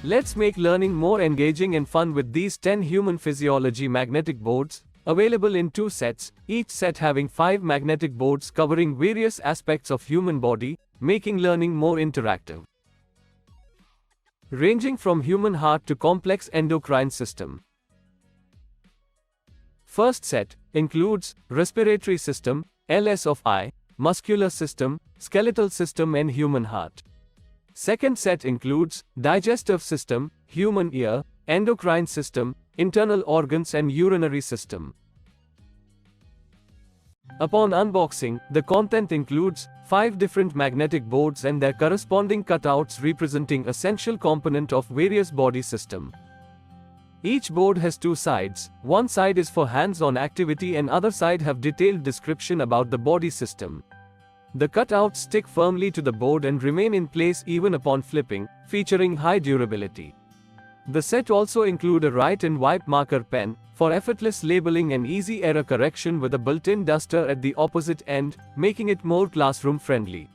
Let's make learning more engaging and fun with these 10 Human Physiology magnetic boards, available in 2 sets, each set having 5 magnetic boards covering various aspects of human body, making learning more interactive. Ranging from human heart to complex endocrine system. First set includes respiratory system, LS of eye, muscular system, skeletal system and human heart. Second set includes digestive system, human ear, endocrine system, internal organs and urinary system. Upon unboxing, the content includes 5 different magnetic boards and their corresponding cutouts representing essential component of various body system. Each board has 2 sides, one side is for hands-on activity and other side have detailed description about the body system. The cutouts stick firmly to the board and remain in place even upon flipping, featuring high durability. The set also include a write and wipe marker pen, for effortless labeling and easy error correction with a built-in duster at the opposite end, making it more classroom friendly.